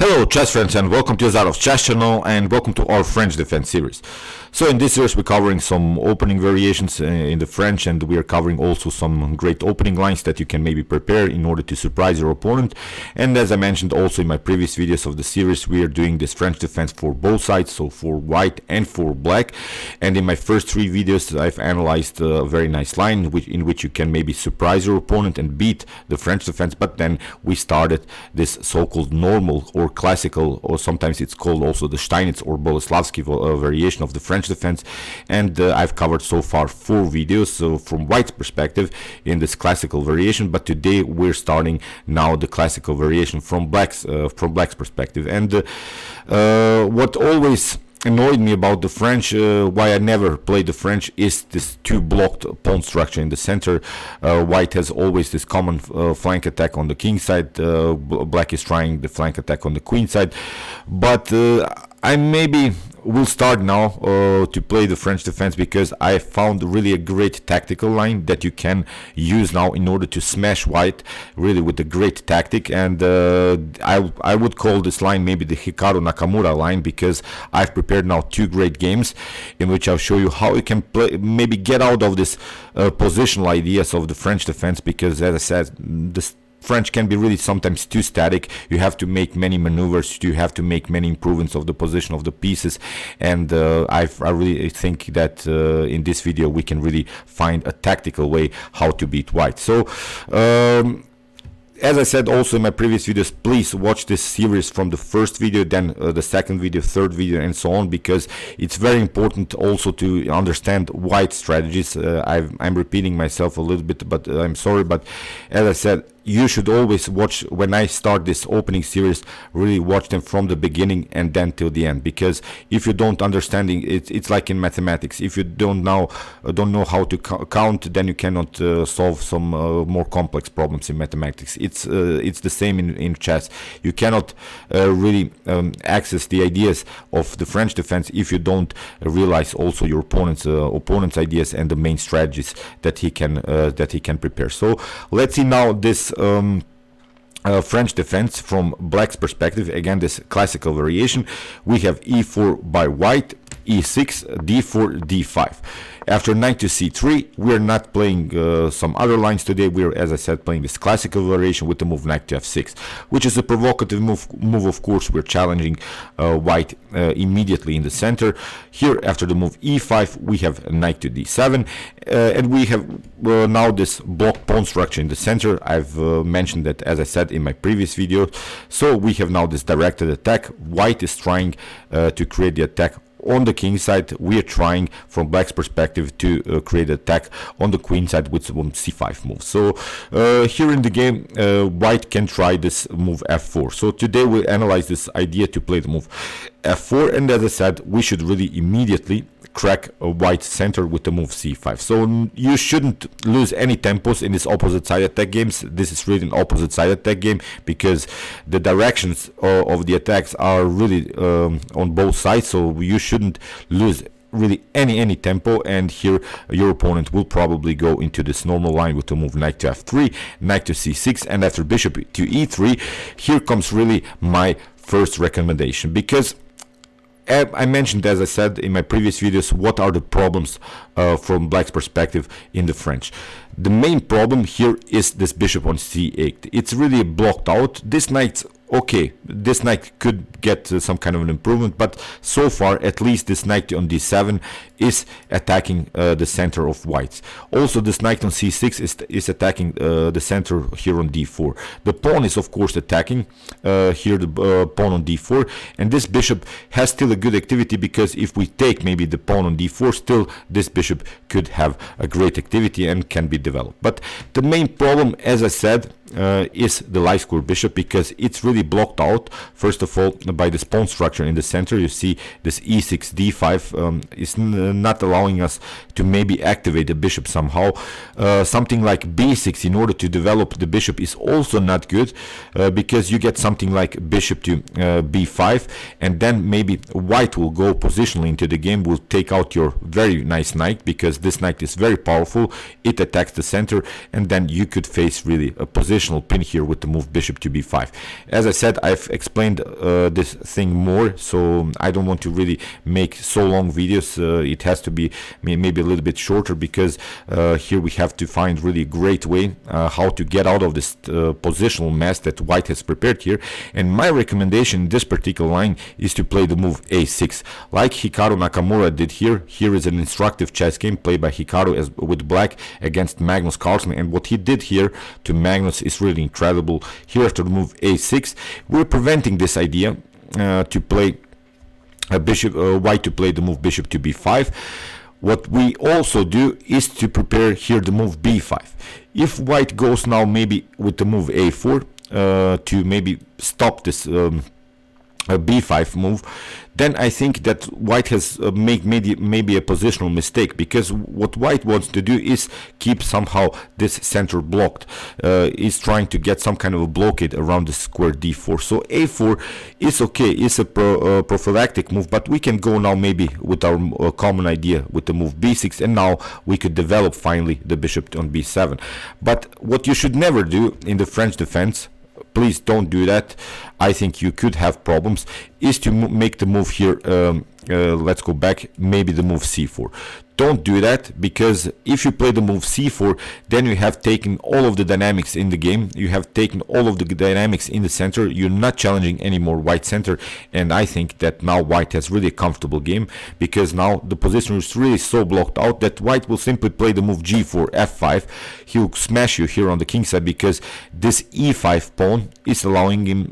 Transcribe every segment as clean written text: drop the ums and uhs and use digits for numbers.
Hello chess friends and welcome to Zarov's chess channel and welcome to our French defense series. So in this series we're covering some opening variations in the French, and we are covering also some great opening lines that you can maybe prepare in order to surprise your opponent. And as I mentioned also in my previous videos of the series, we are doing this French defense for both sides, so for white and for black. And in my first three videos I've analyzed a very nice line in which you can maybe surprise your opponent and beat the French defense, but then we started this so-called normal or classical, or sometimes it's called also the Steinitz or Boleslavsky variation of the French defense. And I've covered so far 4 videos so from white's perspective in this classical variation, but today we're starting now the classical variation from black's perspective. And what always annoyed me about the French, why I never played the French, is this two blocked pawn structure in the center. White has always this common flank attack on the king side, black is trying the flank attack on the queen side, but I maybe will start now to play the French defense because I found really a great tactical line that you can use now in order to smash white really with a great tactic. And I would call this line maybe the Hikaru Nakamura line, because I've prepared now 2 great games in which I'll show you how you can play, maybe get out of this positional ideas of the French defense, because as I said, this French can be really sometimes too static. You have to make many maneuvers, you have to make many improvements of the position of the pieces, and I really think that in this video we can really find a tactical way how to beat white. So as I said also in my previous videos, please watch this series from the first video, then the second video, third video, and so on, because it's very important also to understand white strategies. I'm repeating myself a little bit, but I'm sorry, but as I said, you should always watch when I start this opening series, really watch them from the beginning and then till the end, because if you don't understanding it's like in mathematics. If you don't know how to count, then you cannot solve some more complex problems in mathematics. It's the same in chess. You cannot really access the ideas of the French defense if you don't realize also your opponent's ideas and the main strategies that he can prepare. So let's see now this French defense from black's perspective. Again, this classical variation. We have e4 by white, e6, d4, d5. After knight to c3, we are not playing some other lines today. We're, as I said, playing this classical variation with the move knight to f6, which is a provocative move. Of course, we're challenging white immediately in the center. Here, after the move e5, we have knight to d7, and we have now this block pawn structure in the center. I've mentioned that, as I said in my previous video. So we have now this directed attack. White is trying to create the attack on the king side. We are trying from black's perspective to create an attack on the queen side with some c5 move. So here in the game, white can try this move f4. So today we'll analyze this idea to play the move f4, and as I said, we should really immediately crack a white center with the move c5. So you shouldn't lose any tempos in this opposite side attack games. This is really an opposite side attack game because the directions of the attacks are really on both sides, so you shouldn't lose really any tempo. And here your opponent will probably go into this normal line with the move knight to f3, knight to c6, and after bishop to e3, here comes really my first recommendation, because I mentioned, as I said in my previous videos, what are the problems from black's perspective in the French. The main problem here is this bishop on c8. It's really blocked out. This knight's okay, this knight could get some kind of an improvement, but so far at least this knight on d7 is attacking the center of whites. Also this knight on c6 is attacking the center here on d4. The pawn is of course attacking here the pawn on d4, and this bishop has still a good activity, because if we take maybe the pawn on d4, still this bishop could have a great activity and can be developed. But the main problem, as I said, is the light square bishop, because it's really blocked out. First of all, by this pawn structure in the center, you see this e6 d5 is not allowing us to maybe activate the bishop somehow. Something like b6 in order to develop the bishop is also not good, because you get something like bishop to b5, and then maybe white will go positionally into the game, will take out your very nice knight, because this knight is very powerful. It attacks the center, and then you could face really a position positional pin here with the move bishop to b5. As I said, I've explained this thing more, so I don't want to really make so long videos. It has to be maybe a little bit shorter, because here we have to find really a great way how to get out of this positional mess that white has prepared here. And my recommendation in this particular line is to play the move a6, like Hikaru Nakamura did here. Here is an instructive chess game played by Hikaru with black against Magnus Carlsen, and what he did here to Magnus is really incredible. Here after the move a6, we're preventing this idea to play a bishop, white to play the move bishop to b5. What we also do is to prepare here the move b5. If white goes now maybe with the move a4 to maybe stop this a b5 move, then I think that white has made maybe a positional mistake, because what white wants to do is keep somehow this center blocked, is trying to get some kind of a blockade around the square d4. So a4 is okay, it's a prophylactic move, but we can go now maybe with our common idea with the move b6, and now we could develop finally the bishop on b7. But what you should never do in the French defense, please don't do that, I think you could have problems, is to make the move here, let's go back, maybe the move c4. Don't do that, because if you play the move c4, then you have taken all of the dynamics in the game, you have taken all of the dynamics in the center, you're not challenging anymore white center, and I think that now white has really a comfortable game, because now the position is really so blocked out that white will simply play the move g4, f5, he'll smash you here on the king side, because this e5 pawn is allowing him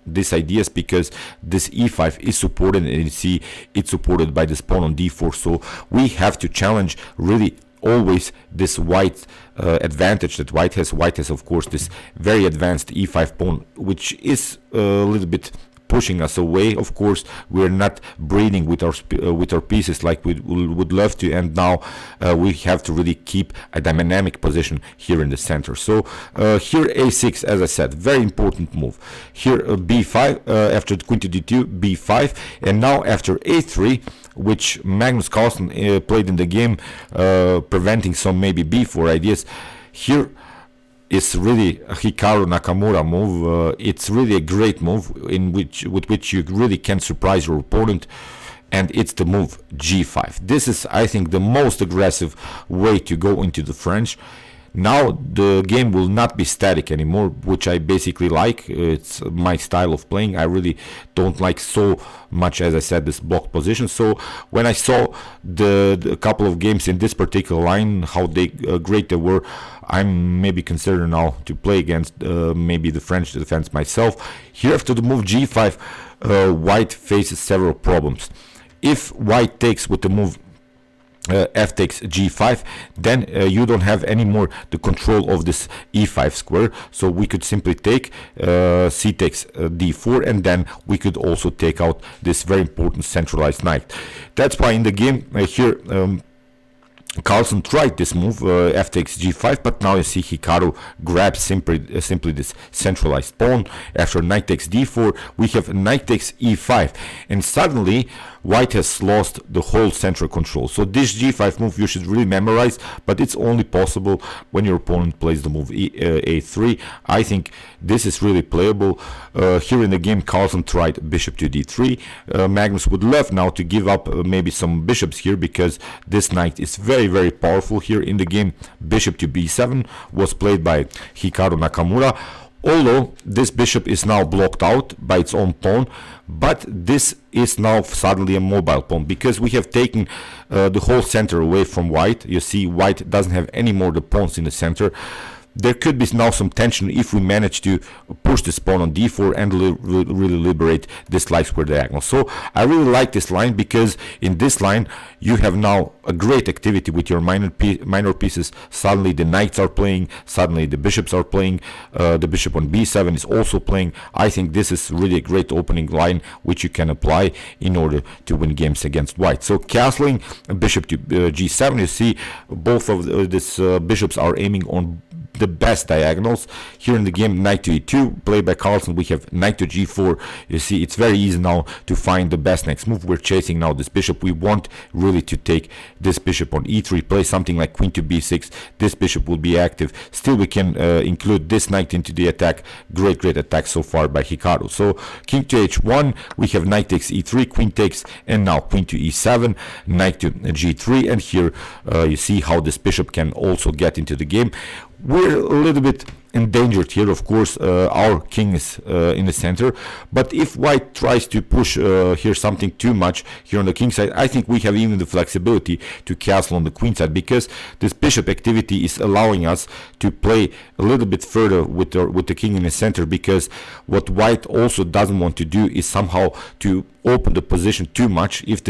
these ideas, because this e5 is supported, and you see it's supported by this pawn on d4. So we have to challenge really always this white advantage that white has. White has of course this very advanced e5 pawn, which is a little bit pushing us away. Of course, we're not breeding with our pieces like we would love to, and now we have to really keep a dynamic position here in the center. So here a6, as I said, very important move. Here b5 after queen to d2, b5, and now after a3, which Magnus Carlsen played in the game, preventing some maybe b4 ideas. Here is really a Hikaru Nakamura move. It's really a great move with which you really can surprise your opponent, and it's the move g5. This is, I think, the most aggressive way to go into the French. Now the game will not be static anymore, which I basically like. It's my style of playing. I really don't like so much, as I said, this blocked position. So when I saw the couple of games in this particular line, how great they were, I'm maybe considering now to play against maybe the French defense myself. Here after the move g5, white faces several problems. If white takes with the move f takes g5, then you don't have anymore the control of this e5 square, so we could simply take c takes d4, and then we could also take out this very important centralized knight. That's why in the game here Carlsen tried this move, f takes g5, but now you see Hikaru grabs simply this centralized pawn. After knight takes d4, we have knight takes e5, and suddenly white has lost the whole central control. So this g5 move you should really memorize, but it's only possible when your opponent plays the move a3. I think this is really playable. Here in the game Carlsen tried bishop to d3. Magnus would love now to give up maybe some bishops here, because this knight is very powerful here in the game. Bishop to b7 was played by Hikaru Nakamura. Although this bishop is now blocked out by its own pawn, but this is now suddenly a mobile pawn, because we have taken the whole center away from white. You see white doesn't have any more the pawns in the center. There could be now some tension if we manage to push this pawn on d4 and really liberate this light square diagonal. So I really like this line, because in this line you have now a great activity with your minor pieces. Suddenly the knights are playing, suddenly the bishops are playing, the bishop on b7 is also playing. I think this is really a great opening line which you can apply in order to win games against white. So castling bishop to g7, you see both of these bishops are aiming on the best diagonals. Here in the game, knight to e2 played by Carlsen, we have knight to g4. You see, it's very easy now to find the best next move. We're chasing now this bishop. We want really to take this bishop on e3, play something like queen to b6. This bishop will be active. Still, we can include this knight into the attack. Great attack so far by Hikaru. So king to h1, we have knight takes e3, queen takes, and now queen to e7, knight to g3, and here you see how this bishop can also get into the game. We're a little bit endangered here, of course. Our king is in the center, but if white tries to push here something too much here on the king side, I think we have even the flexibility to castle on the queen side, because this bishop activity is allowing us to play a little bit further with the king in the center, because what white also doesn't want to do is somehow to open the position too much. If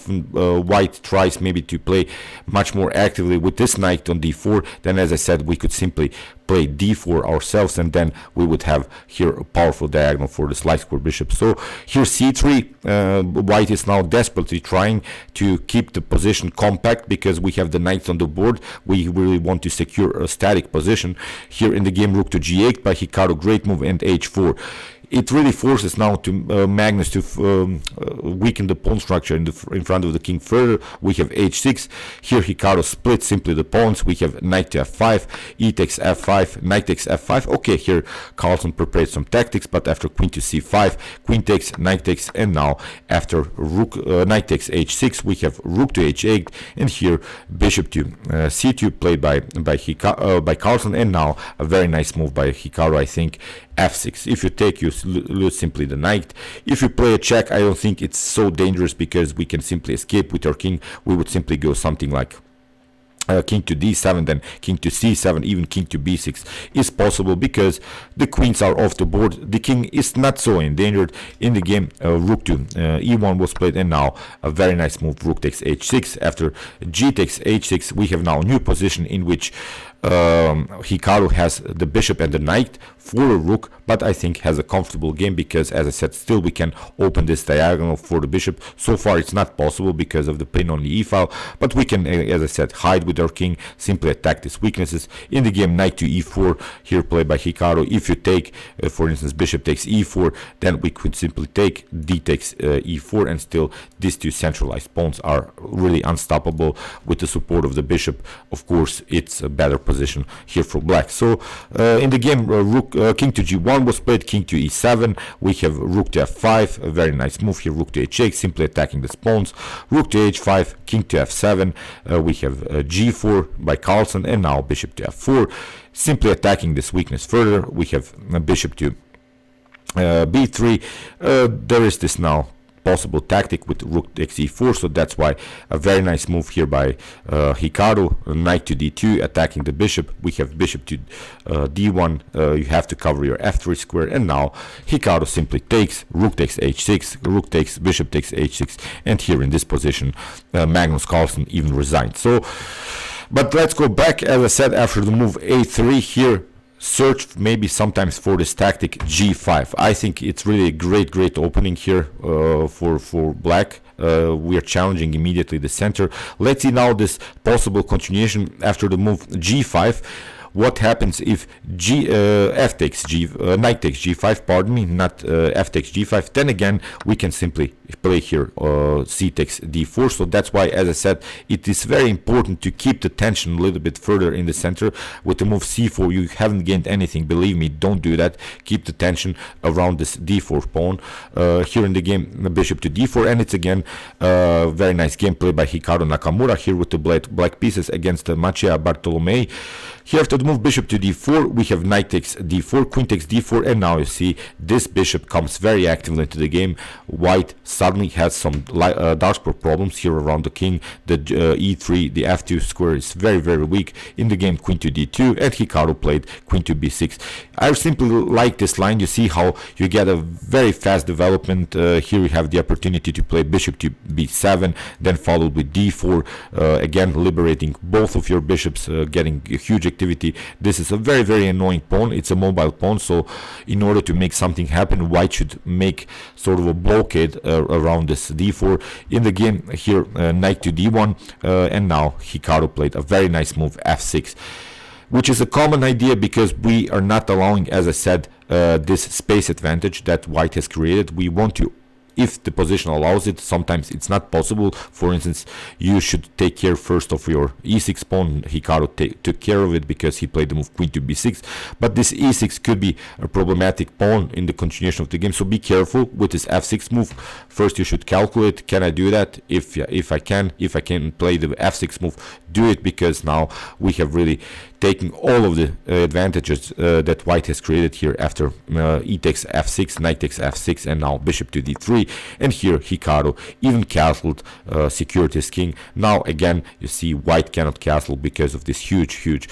white tries maybe to play much more actively with this knight on d4, then as I said, we could simply play d4 ourselves, and then we would have here a powerful diagonal for the light square bishop. So here c3, white is now desperately trying to keep the position compact, because we have the knights on the board. We really want to secure a static position. Here in the game, rook to g8 by Hikaru, great move, and h4. It really forces now to Magnus to weaken the pawn structure in front of the king further. We have h6. Here Hikaru splits simply the pawns. We have knight to f5, e takes f5, knight takes f5. Okay, here Carlsen prepared some tactics, but after queen to c5, queen takes, knight takes, and now after knight takes h6, we have rook to h8, and here bishop to c2 played by Carlsen, and now a very nice move by Hikaru, I think, f6. If you take, you lose simply the knight. If you play a check, I don't think it's so dangerous, because we can simply escape with our king. We would simply go something like king to d7, then king to c7, even king to b6 is possible, because the queens are off the board. The king is not so endangered in the game. Rook to e1 was played, and now a very nice move, rook takes h6. After g takes h6, we have now a new position in which Hikaru has the bishop and the knight for a rook, but I think has a comfortable game, because as I said, still we can open this diagonal for the bishop. So far it's not possible because of the pin on the e file, but we can, as I said, hide with our king, simply attack these weaknesses. In the game, knight to e4 here played by Hikaru. If you take, for instance, bishop takes e4, then we could simply take d takes e4, and still these two centralized pawns are really unstoppable with the support of the bishop. Of course, it's a better position here for black. So in the game, king to g1 was played, king to e7. We have rook to f5, a very nice move here, rook to h8, simply attacking the pawns. Rook to h5, king to f7. We have g4 by Carlsen, and now bishop to f4, simply attacking this weakness further. We have bishop to b3. There is this now possible tactic with rook takes e4, so that's why a very nice move here by Hikaru, knight to d2, attacking the bishop. We have bishop to d1, you have to cover your f3 square, and now Hikaru simply takes, rook takes h6, rook takes, bishop takes h6, and here in this position Magnus Carlsen even resigned. So, but let's go back, as I said, after the move a3 here, search maybe sometimes for this tactic g5. I think it's really a great opening here for black. We are challenging immediately the center. Let's see now this possible continuation after the move g5. What happens if f takes knight takes g5, pardon me, not f takes g5? Then again, we can simply play here c takes d4. So that's why, as I said, it is very important to keep the tension a little bit further in the center. With the move c4, you haven't gained anything. Believe me, don't do that. Keep the tension around this d4 pawn. Here in the game, bishop to d4, and it's again very nice gameplay by Hikaru Nakamura here with the black pieces against the Macieja Bartlomiej. Here after the move bishop to d4, we have knight takes d4, queen takes d4, and now you see this bishop comes very actively into the game. White suddenly has some dark square problems here around the king. The e3, the f2 square is very weak. In the game, queen to d2, and Hikaru played queen to b6. I simply like this line. You see how you get a very fast development. Here you have the opportunity to play bishop to b7, then followed with d4, again liberating both of your bishops, getting a huge activity. This is a very annoying pawn. It's a mobile pawn, so in order to make something happen, white should make sort of a blockade around this d4. In the game here, knight to d1, and now Hikaru played a very nice move, f6. which is a common idea because we are not allowing, as I said, this space advantage that white has created. We want to, if the position allows it, sometimes it's not possible. For instance, you should take care first of your e6 pawn. Hikaru took care of it because he played the move queen to b6, but this e6 could be a problematic pawn in the continuation of the game, so be careful with this f6 move. First you should calculate, can I do that? If I can play the f6 move, do it, because now we have really taken all of the advantages that white has created here after e takes f6, knight takes f6, and now bishop to d3. And here Hikaru even castled, secured his king. Now again you see white cannot castle because of this huge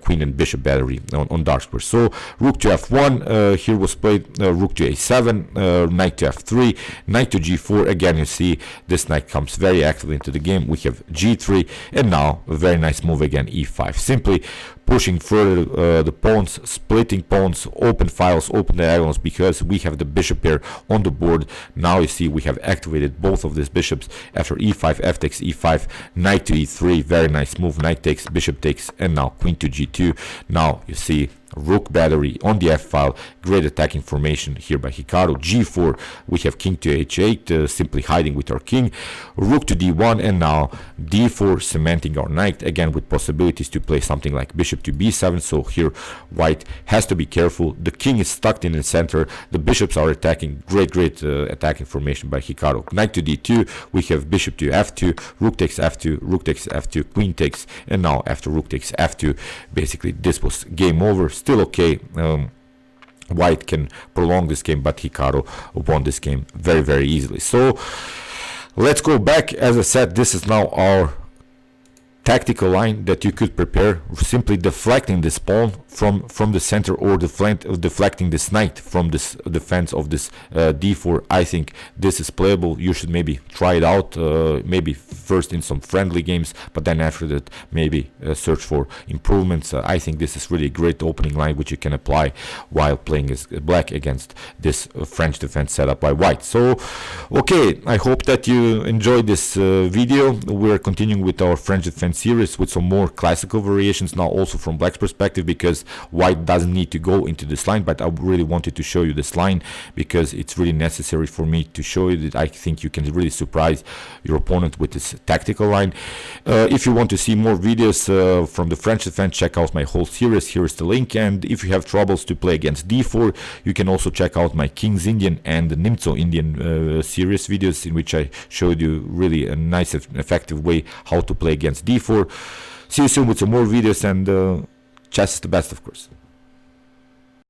queen and bishop battery on dark square. So rook to f1, here was played rook to a7, knight to f3, knight to g4. Again you see this knight comes very actively into the game. We have g3, and now a very nice move again, e5, simply pushing further the pawns, splitting pawns, open files, open diagonals, because we have the bishop pair on the board. Now you see we have activated both of these bishops after e5, f takes e5, knight to e3, very nice move, knight takes, bishop takes, and now queen to g2. Now you see rook battery on the f file, great attacking formation here by Hikaru. g4, we have king to h8, simply hiding with our king, rook to d1, and now d4, cementing our knight, again with possibilities to play something like bishop to b7. So here white has to be careful. The king is stuck in the center, the bishops are attacking, great attacking formation by Hikaru. Knight to d2, we have bishop to f2, rook takes f2, rook takes f2, queen takes, and now after rook takes f2, basically this was game over. Still okay, white can prolong this game, but Hikaru won this game very easily. So let's go back. As I said, this is now our tactical line that you could prepare, simply deflecting this pawn from the center, or deflecting this knight from this defense of this d4. I think this is playable. You should maybe try it out, maybe first in some friendly games, but then after that maybe search for improvements. I think this is really a great opening line which you can apply while playing as black against this French defense set up by white. So okay, I hope that you enjoyed this video. We're continuing with our French defense series with some more classical variations now, also from black's perspective, because white doesn't need to go into this line, but I really wanted to show you this line because it's really necessary for me to show you that I think you can really surprise your opponent with this tactical line. If you want to see more videos from the French defense, check out my whole series. Here is the link. And if you have troubles to play against d4, you can also check out my King's Indian and Nimzo Indian series videos, in which I showed you really a nice and effective way how to play against d4. See you soon with some more videos, and chess is the best, of course.